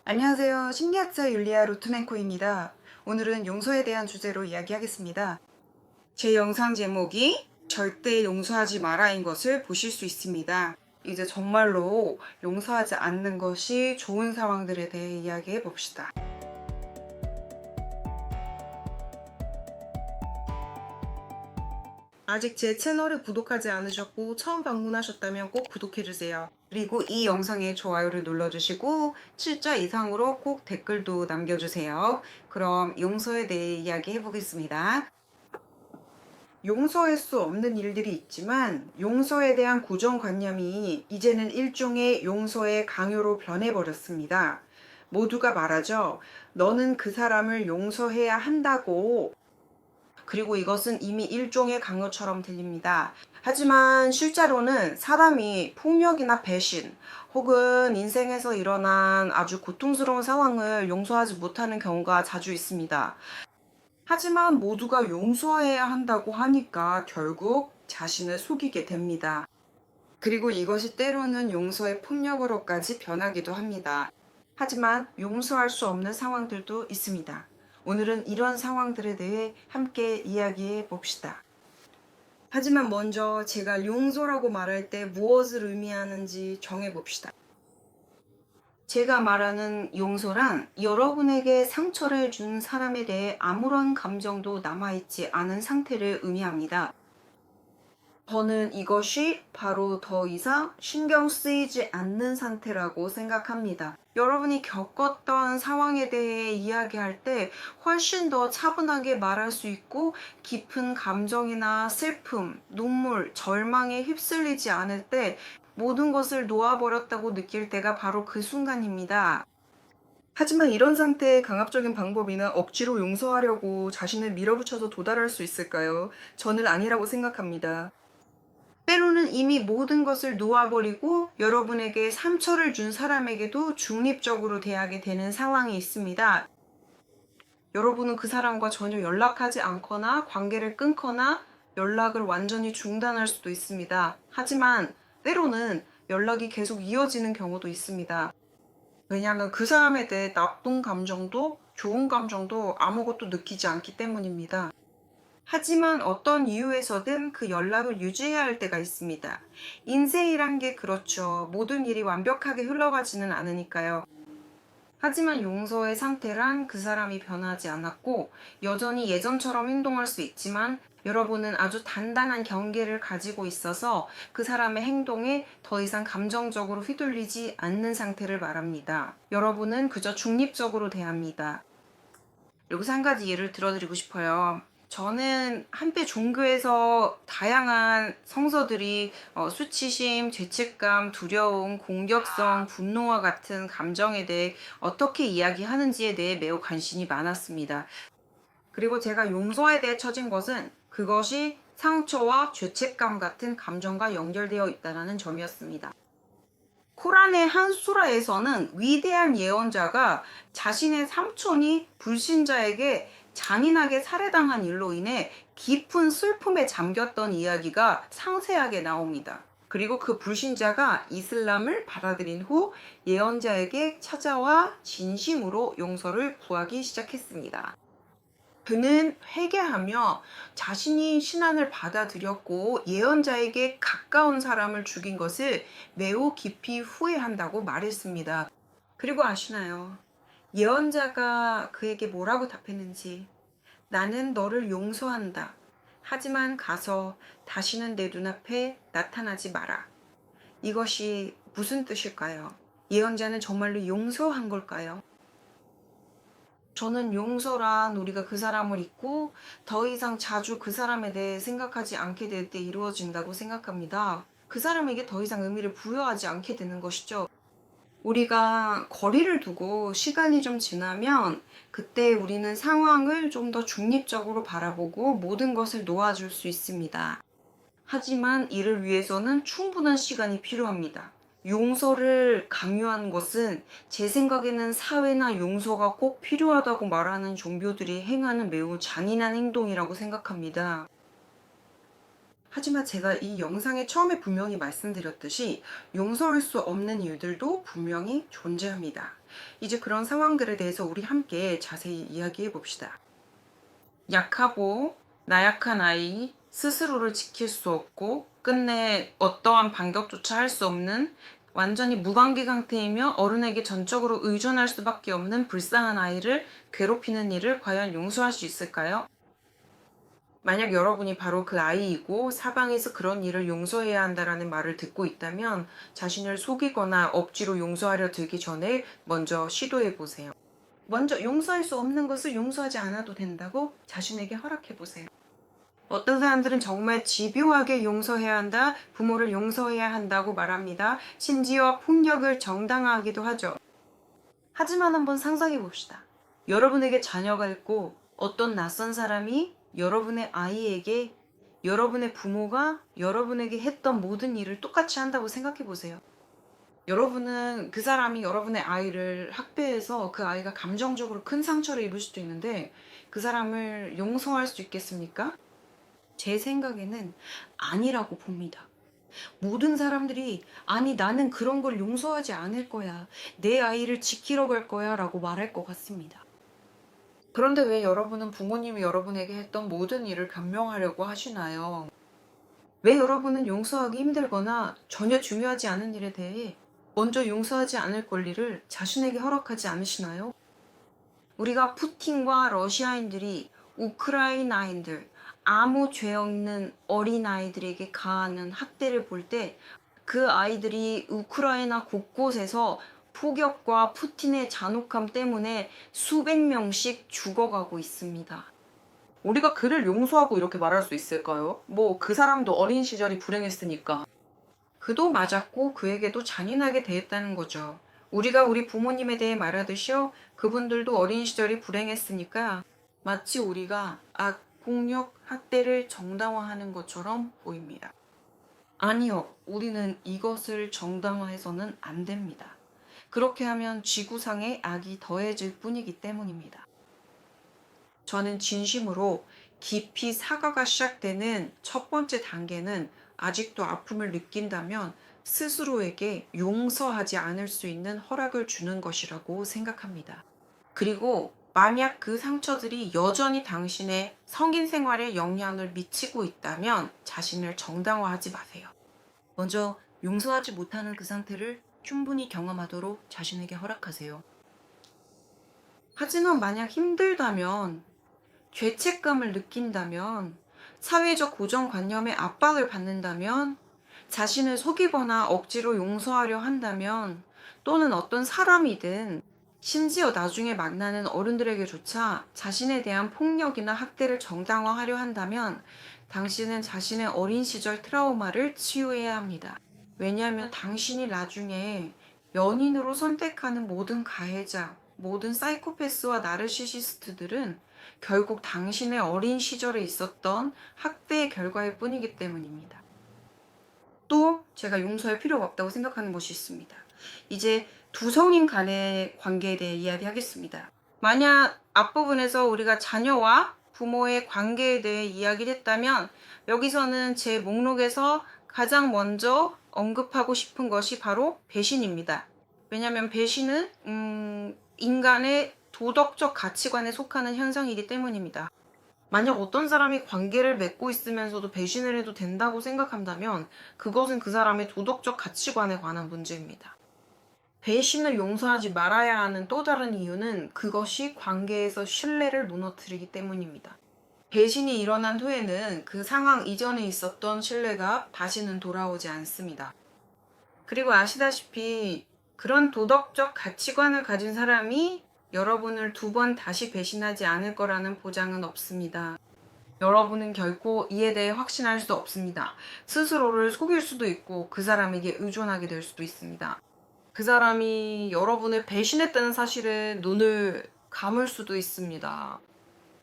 안녕하세요. 심리학자 율리아 루트넨코입니다. 오늘은 용서에 대한 주제로 이야기하겠습니다. 제 영상 제목이 절대 용서하지 마라인 것을 보실 수 있습니다. 이제 정말로 용서하지 않는 것이 좋은 상황들에 대해 이야기해 봅시다. 아직 제 채널을 구독하지 않으셨고 처음 방문하셨다면 꼭 구독해주세요. 그리고 이 영상에 좋아요를 눌러주시고 7자 이상으로 꼭 댓글도 남겨주세요. 그럼 용서에 대해 이야기해 보겠습니다. 용서할 수 없는 일들이 있지만 용서에 대한 고정관념이 이제는 일종의 용서의 강요로 변해버렸습니다. 모두가 말하죠. 너는 그 사람을 용서해야 한다고. 그리고 이것은 이미 일종의 강요처럼 들립니다. 하지만 실제로는 사람이 폭력이나 배신 혹은 인생에서 일어난 아주 고통스러운 상황을 용서하지 못하는 경우가 자주 있습니다. 하지만 모두가 용서해야 한다고 하니까 결국 자신을 속이게 됩니다. 그리고 이것이 때로는 용서의 폭력으로까지 변하기도 합니다. 하지만 용서할 수 없는 상황들도 있습니다. 오늘은 이런 상황들에 대해 함께 이야기해 봅시다. 하지만 먼저 제가 용서라고 말할 때 무엇을 의미하는지 정해 봅시다. 제가 말하는 용서란 여러분에게 상처를 준 사람에 대해 아무런 감정도 남아있지 않은 상태를 의미합니다. 저는 이것이 바로 더 이상 신경 쓰이지 않는 상태라고 생각합니다. 여러분이 겪었던 상황에 대해 이야기할 때 훨씬 더 차분하게 말할 수 있고 깊은 감정이나 슬픔, 눈물, 절망에 휩쓸리지 않을 때 모든 것을 놓아버렸다고 느낄 때가 바로 그 순간입니다. 하지만 이런 상태의 강압적인 방법이나 억지로 용서하려고 자신을 밀어붙여서 도달할 수 있을까요? 저는 아니라고 생각합니다. 때로는 이미 모든 것을 놓아버리고 여러분에게 상처를 준 사람에게도 중립적으로 대하게 되는 상황이 있습니다. 여러분은 그 사람과 전혀 연락하지 않거나 관계를 끊거나 연락을 완전히 중단할 수도 있습니다. 하지만 때로는 연락이 계속 이어지는 경우도 있습니다. 왜냐하면 그 사람에 대해 나쁜 감정도 좋은 감정도 아무것도 느끼지 않기 때문입니다. 하지만 어떤 이유에서든 그 연락을 유지해야 할 때가 있습니다. 인생이란 게 그렇죠. 모든 일이 완벽하게 흘러가지는 않으니까요. 하지만 용서의 상태란 그 사람이 변하지 않았고 여전히 예전처럼 행동할 수 있지만 여러분은 아주 단단한 경계를 가지고 있어서 그 사람의 행동에 더 이상 감정적으로 휘둘리지 않는 상태를 말합니다. 여러분은 그저 중립적으로 대합니다. 여기서 한 가지 예를 들어드리고 싶어요. 저는 한때 종교에서 다양한 성서들이 수치심, 죄책감, 두려움, 공격성, 분노와 같은 감정에 대해 어떻게 이야기하는지에 대해 매우 관심이 많았습니다. 그리고 제가 용서에 대해 처진 것은 그것이 상처와 죄책감 같은 감정과 연결되어 있다는 점이었습니다. 코란의 한 수라에서는 위대한 예언자가 자신의 삼촌이 불신자에게 잔인하게 살해당한 일로 인해 깊은 슬픔에 잠겼던 이야기가 상세하게 나옵니다. 그리고 그 불신자가 이슬람을 받아들인 후 예언자에게 찾아와 진심으로 용서를 구하기 시작했습니다. 그는 회개하며 자신이 신앙을 받아들였고 예언자에게 가까운 사람을 죽인 것을 매우 깊이 후회한다고 말했습니다. 그리고 아시나요? 예언자가 그에게 뭐라고 답했는지. 나는 너를 용서한다. 하지만 가서 다시는 내 눈앞에 나타나지 마라. 이것이 무슨 뜻일까요? 예언자는 정말로 용서한 걸까요? 저는 용서란 우리가 그 사람을 잊고 더 이상 자주 그 사람에 대해 생각하지 않게 될 때 이루어진다고 생각합니다. 그 사람에게 더 이상 의미를 부여하지 않게 되는 것이죠. 우리가 거리를 두고 시간이 좀 지나면 그때 우리는 상황을 좀 더 중립적으로 바라보고 모든 것을 놓아줄 수 있습니다. 하지만 이를 위해서는 충분한 시간이 필요합니다. 용서를 강요하는 것은 제 생각에는 사회나 용서가 꼭 필요하다고 말하는 종교들이 행하는 매우 잔인한 행동이라고 생각합니다. 하지만 제가 이 영상에 처음에 분명히 말씀드렸듯이 용서할 수 없는 일들도 분명히 존재합니다. 이제 그런 상황들에 대해서 우리 함께 자세히 이야기해 봅시다. 약하고 나약한 아이, 스스로를 지킬 수 없고 끝내 어떠한 반격조차 할 수 없는 완전히 무관계 상태이며 어른에게 전적으로 의존할 수밖에 없는 불쌍한 아이를 괴롭히는 일을 과연 용서할 수 있을까요? 만약 여러분이 바로 그 아이이고 사방에서 그런 일을 용서해야 한다라는 말을 듣고 있다면 자신을 속이거나 억지로 용서하려 들기 전에 먼저 시도해 보세요. 먼저 용서할 수 없는 것을 용서하지 않아도 된다고 자신에게 허락해 보세요. 어떤 사람들은 정말 집요하게 용서해야 한다, 부모를 용서해야 한다고 말합니다. 심지어 폭력을 정당화하기도 하죠. 하지만 한번 상상해 봅시다. 여러분에게 자녀가 있고 어떤 낯선 사람이 여러분의 아이에게 여러분의 부모가 여러분에게 했던 모든 일을 똑같이 한다고 생각해 보세요. 여러분은 그 사람이 여러분의 아이를 학대해서 그 아이가 감정적으로 큰 상처를 입을 수도 있는데 그 사람을 용서할 수 있겠습니까? 제 생각에는 아니라고 봅니다. 모든 사람들이 아니 나는 그런 걸 용서하지 않을 거야. 내 아이를 지키러 갈 거야 라고 말할 것 같습니다. 그런데 왜 여러분은 부모님이 여러분에게 했던 모든 일을 변명하려고 하시나요? 왜 여러분은 용서하기 힘들거나 전혀 중요하지 않은 일에 대해 먼저 용서하지 않을 권리를 자신에게 허락하지 않으시나요? 우리가 푸틴과 러시아인들이 우크라이나인들, 아무 죄 없는 어린아이들에게 가하는 학대를 볼 때 그 아이들이 우크라이나 곳곳에서 폭격과 푸틴의 잔혹함 때문에 수백 명씩 죽어가고 있습니다. 우리가 그를 용서하고 이렇게 말할 수 있을까요? 뭐 그 사람도 어린 시절이 불행했으니까. 그도 맞았고 그에게도 잔인하게 대했다는 거죠. 우리가 우리 부모님에 대해 말하듯이요. 그분들도 어린 시절이 불행했으니까 마치 우리가 폭력, 학대를 정당화하는 것처럼 보입니다. 아니요. 우리는 이것을 정당화해서는 안 됩니다. 그렇게 하면 지구상에 악이 더해질 뿐이기 때문입니다. 저는 진심으로 깊이 사과가 시작되는 첫 번째 단계는 아직도 아픔을 느낀다면 스스로에게 용서하지 않을 수 있는 허락을 주는 것이라고 생각합니다. 그리고 만약 그 상처들이 여전히 당신의 성인 생활에 영향을 미치고 있다면 자신을 정당화하지 마세요. 먼저 용서하지 못하는 그 상태를 충분히 경험하도록 자신에게 허락하세요. 하지만 만약 힘들다면, 죄책감을 느낀다면, 사회적 고정관념의 압박을 받는다면, 자신을 속이거나 억지로 용서하려 한다면, 또는 어떤 사람이든 심지어 나중에 만나는 어른들에게조차 자신에 대한 폭력이나 학대를 정당화하려 한다면 당신은 자신의 어린 시절 트라우마를 치유해야 합니다. 왜냐하면 당신이 나중에 연인으로 선택하는 모든 가해자, 모든 사이코패스와 나르시시스트들은 결국 당신의 어린 시절에 있었던 학대의 결과일 뿐이기 때문입니다. 또 제가 용서할 필요가 없다고 생각하는 것이 있습니다. 이제 두 성인 간의 관계에 대해 이야기하겠습니다. 만약 앞부분에서 우리가 자녀와 부모의 관계에 대해 이야기를 했다면 여기서는 제 목록에서 가장 먼저 언급하고 싶은 것이 바로 배신입니다. 왜냐하면 배신은 인간의 도덕적 가치관에 속하는 현상이기 때문입니다. 만약 어떤 사람이 관계를 맺고 있으면서도 배신을 해도 된다고 생각한다면 그것은 그 사람의 도덕적 가치관에 관한 문제입니다. 배신을 용서하지 말아야 하는 또 다른 이유는 그것이 관계에서 신뢰를 무너뜨리기 때문입니다. 배신이 일어난 후에는 그 상황 이전에 있었던 신뢰가 다시는 돌아오지 않습니다. 그리고 아시다시피 그런 도덕적 가치관을 가진 사람이 여러분을 두 번 다시 배신하지 않을 거라는 보장은 없습니다. 여러분은 결코 이에 대해 확신할 수 없습니다. 스스로를 속일 수도 있고 그 사람에게 의존하게 될 수도 있습니다. 그 사람이 여러분을 배신했다는 사실에 눈을 감을 수도 있습니다.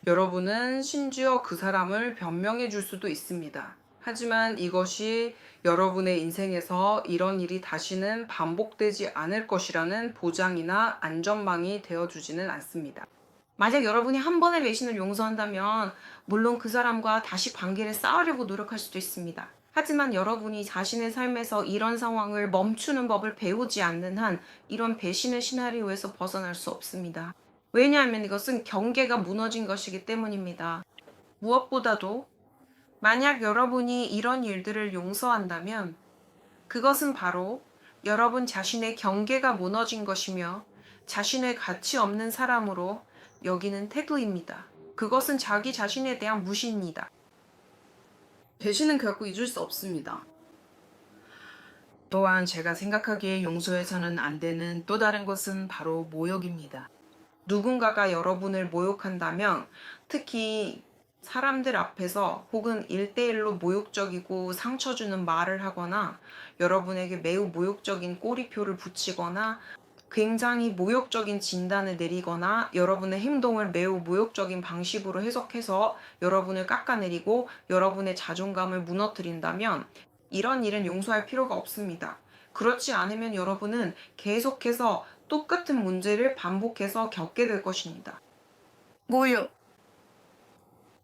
여러분은 심지어 그 사람을 변명해 줄 수도 있습니다. 하지만 이것이 여러분의 인생에서 이런 일이 다시는 반복되지 않을 것이라는 보장이나 안전망이 되어주지는 않습니다. 만약 여러분이 한 번의 배신을 용서한다면 물론 그 사람과 다시 관계를 쌓으려고 노력할 수도 있습니다. 하지만 여러분이 자신의 삶에서 이런 상황을 멈추는 법을 배우지 않는 한 이런 배신의 시나리오에서 벗어날 수 없습니다. 왜냐하면 이것은 경계가 무너진 것이기 때문입니다. 무엇보다도 만약 여러분이 이런 일들을 용서한다면 그것은 바로 여러분 자신의 경계가 무너진 것이며 자신의 가치 없는 사람으로 여기는 태도입니다. 그것은 자기 자신에 대한 무시입니다. 배신은 결코 잊을 수 없습니다. 또한 제가 생각하기에 용서해서는 안 되는 또 다른 것은 바로 모욕입니다. 누군가가 여러분을 모욕한다면 특히 사람들 앞에서 혹은 1대1로 모욕적이고 상처 주는 말을 하거나 여러분에게 매우 모욕적인 꼬리표를 붙이거나 굉장히 모욕적인 진단을 내리거나 여러분의 행동을 매우 모욕적인 방식으로 해석해서 여러분을 깎아내리고 여러분의 자존감을 무너뜨린다면 이런 일은 용서할 필요가 없습니다. 그렇지 않으면 여러분은 계속해서 똑같은 문제를 반복해서 겪게 될 것입니다.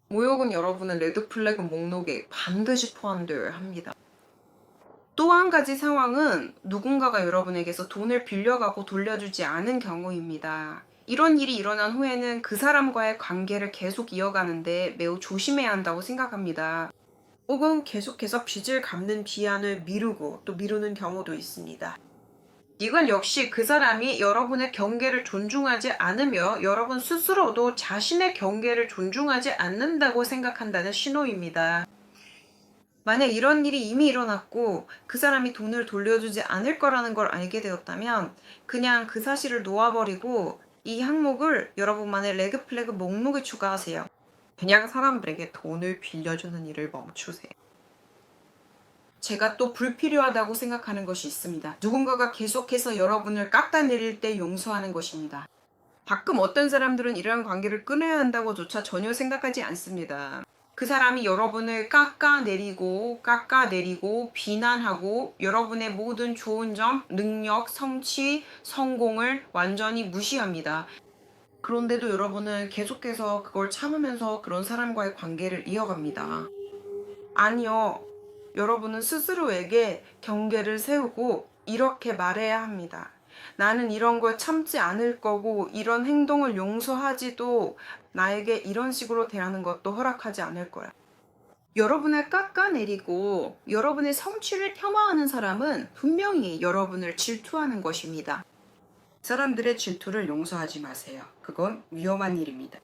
모욕은 여러분의 레드플래그 목록에 반드시 포함되어야 합니다. 또 한 가지 상황은 누군가가 여러분에게서 돈을 빌려가고 돌려주지 않은 경우입니다. 이런 일이 일어난 후에는 그 사람과의 관계를 계속 이어가는데 매우 조심해야 한다고 생각합니다. 혹은 계속해서 빚을 갚는 비안을 미루고 또 미루는 경우도 있습니다. 이건 역시 그 사람이 여러분의 경계를 존중하지 않으며 여러분 스스로도 자신의 경계를 존중하지 않는다고 생각한다는 신호입니다. 만약 이런 일이 이미 일어났고 그 사람이 돈을 돌려주지 않을 거라는 걸 알게 되었다면 그냥 그 사실을 놓아버리고 이 항목을 여러분만의 레드플래그 목록에 추가하세요. 그냥 사람들에게 돈을 빌려주는 일을 멈추세요. 제가 또 불필요하다고 생각하는 것이 있습니다. 누군가가 계속해서 여러분을 깎아내릴 때 용서하는 것입니다. 가끔 어떤 사람들은 이러한 관계를 끊어야 한다고조차 전혀 생각하지 않습니다. 그 사람이 여러분을 깎아내리고 비난하고 여러분의 모든 좋은 점, 능력, 성취, 성공을 완전히 무시합니다. 그런데도 여러분은 계속해서 그걸 참으면서 그런 사람과의 관계를 이어갑니다. 아니요. 여러분은 스스로에게 경계를 세우고 이렇게 말해야 합니다. 나는 이런 걸 참지 않을 거고 이런 행동을 용서하지도 나에게 이런 식으로 대하는 것도 허락하지 않을 거야. 여러분을 깎아내리고 여러분의 성취를 폄하하는 사람은 분명히 여러분을 질투하는 것입니다. 사람들의 질투를 용서하지 마세요. 그건 위험한 일입니다.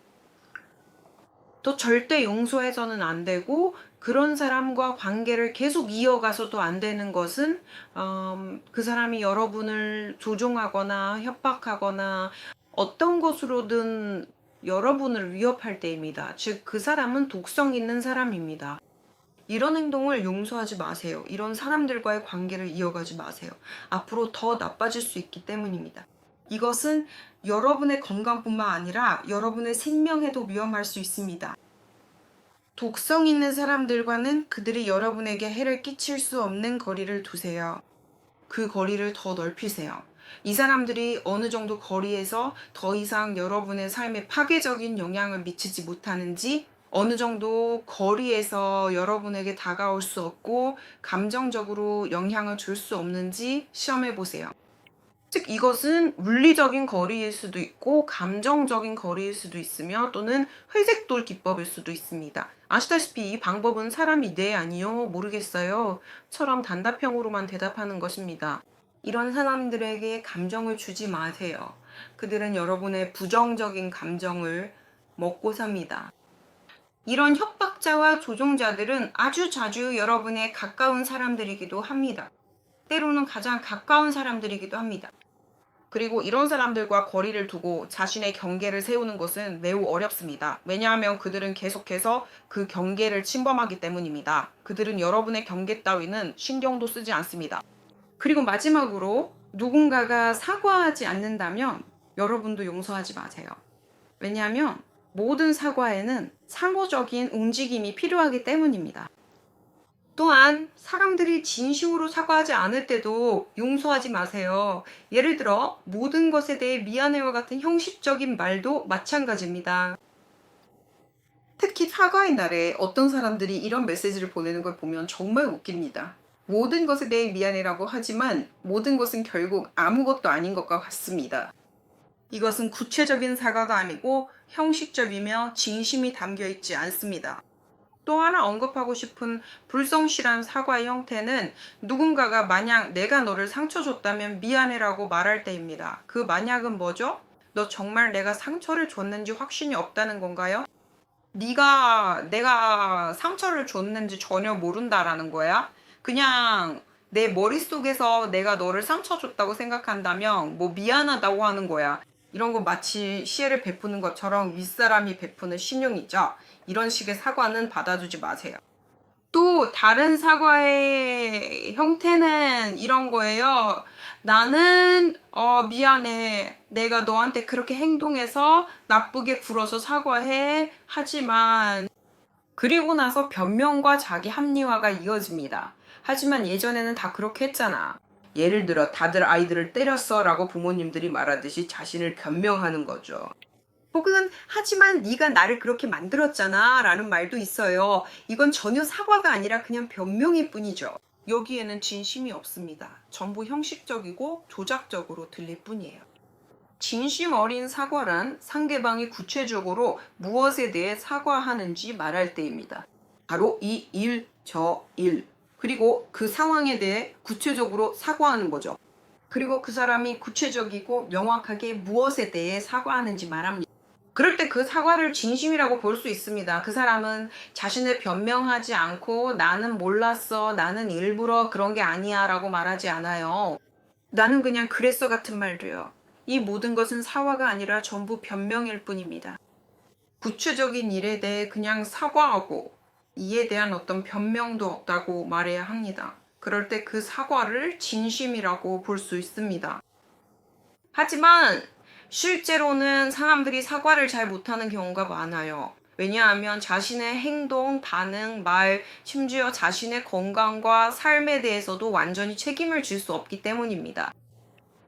또 절대 용서해서는 안 되고 그런 사람과 관계를 계속 이어가서도 안 되는 것은 그 사람이 여러분을 조종하거나 협박하거나 어떤 것으로든 여러분을 위협할 때입니다. 즉 그 사람은 독성 있는 사람입니다. 이런 행동을 용서하지 마세요. 이런 사람들과의 관계를 이어가지 마세요. 앞으로 더 나빠질 수 있기 때문입니다. 이것은 여러분의 건강뿐만 아니라 여러분의 생명에도 위험할 수 있습니다. 독성 있는 사람들과는 그들이 여러분에게 해를 끼칠 수 없는 거리를 두세요. 그 거리를 더 넓히세요. 이 사람들이 어느 정도 거리에서 더 이상 여러분의 삶에 파괴적인 영향을 미치지 못하는지, 어느 정도 거리에서 여러분에게 다가올 수 없고 감정적으로 영향을 줄 수 없는지 시험해 보세요. 즉 이것은 물리적인 거리일 수도 있고 감정적인 거리일 수도 있으며 또는 회색돌 기법일 수도 있습니다. 아시다시피 이 방법은 사람이 네 아니요 모르겠어요 처럼 단답형으로만 대답하는 것입니다. 이런 사람들에게 감정을 주지 마세요. 그들은 여러분의 부정적인 감정을 먹고 삽니다. 이런 협박자와 조종자들은 아주 자주 여러분의 가까운 사람들이기도 합니다. 때로는 가장 가까운 사람들이기도 합니다. 그리고 이런 사람들과 거리를 두고 자신의 경계를 세우는 것은 매우 어렵습니다. 왜냐하면 그들은 계속해서 그 경계를 침범하기 때문입니다. 그들은 여러분의 경계 따위는 신경도 쓰지 않습니다. 그리고 마지막으로 누군가가 사과하지 않는다면 여러분도 용서하지 마세요. 왜냐하면 모든 사과에는 상호적인 움직임이 필요하기 때문입니다. 또한 사람들이 진심으로 사과하지 않을 때도 용서하지 마세요. 예를 들어 모든 것에 대해 미안해와 같은 형식적인 말도 마찬가지입니다. 특히 사과의 날에 어떤 사람들이 이런 메시지를 보내는 걸 보면 정말 웃깁니다. 모든 것에 대해 미안해라고 하지만 모든 것은 결국 아무것도 아닌 것과 같습니다. 이것은 구체적인 사과가 아니고 형식적이며 진심이 담겨 있지 않습니다. 또 하나 언급하고 싶은 불성실한 사과의 형태는 누군가가 만약 내가 너를 상처 줬다면 미안해라고 말할 때입니다. 그 만약은 뭐죠? 너 정말 내가 상처를 줬는지 확신이 없다는 건가요? 내가 상처를 줬는지 전혀 모른다라는 거야? 그냥 내 머릿속에서 내가 너를 상처 줬다고 생각한다면 뭐 미안하다고 하는 거야. 이런 거 마치 시혜를 베푸는 것처럼 윗사람이 베푸는 신용이죠. 이런 식의 사과는 받아주지 마세요. 또 다른 사과의 형태는 이런 거예요. 나는 미안해. 내가 너한테 그렇게 행동해서 나쁘게 굴어서 사과해. 하지만 그리고 나서 변명과 자기 합리화가 이어집니다. 하지만 예전에는 다 그렇게 했잖아. 예를 들어 다들 아이들을 때렸어 라고 부모님들이 말하듯이 자신을 변명하는 거죠. 혹은 하지만 네가 나를 그렇게 만들었잖아 라는 말도 있어요. 이건 전혀 사과가 아니라 그냥 변명일 뿐이죠. 여기에는 진심이 없습니다. 전부 형식적이고 조작적으로 들릴 뿐이에요. 진심 어린 사과란 상대방이 구체적으로 무엇에 대해 사과하는지 말할 때입니다. 바로 이 일, 저 일, 그리고 그 상황에 대해 구체적으로 사과하는 거죠. 그리고 그 사람이 구체적이고 명확하게 무엇에 대해 사과하는지 말합니다. 그럴 때 그 사과를 진심이라고 볼 수 있습니다. 그 사람은 자신을 변명하지 않고 나는 몰랐어, 나는 일부러 그런 게 아니야 라고 말하지 않아요. 나는 그냥 그랬어 같은 말도요. 이 모든 것은 사과가 아니라 전부 변명일 뿐입니다. 구체적인 일에 대해 그냥 사과하고 이에 대한 어떤 변명도 없다고 말해야 합니다. 그럴 때 그 사과를 진심이라고 볼 수 있습니다. 하지만 실제로는 사람들이 사과를 잘 못하는 경우가 많아요. 왜냐하면 자신의 행동, 반응, 말, 심지어 자신의 건강과 삶에 대해서도 완전히 책임을 질 수 없기 때문입니다.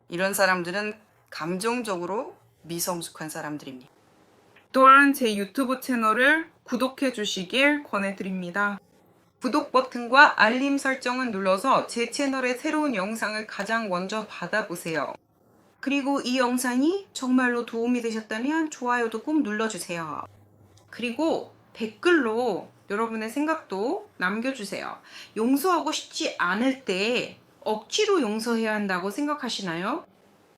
이런 사람들은 감정적으로 미성숙한 사람들입니다. 또한 제 유튜브 채널을 구독해 주시길 권해드립니다. 구독 버튼과 알림 설정을 눌러서 제 채널의 새로운 영상을 가장 먼저 받아보세요. 그리고 이 영상이 정말로 도움이 되셨다면 좋아요도 꼭 눌러주세요. 그리고 댓글로 여러분의 생각도 남겨주세요. 용서하고 싶지 않을 때 억지로 용서해야 한다고 생각하시나요?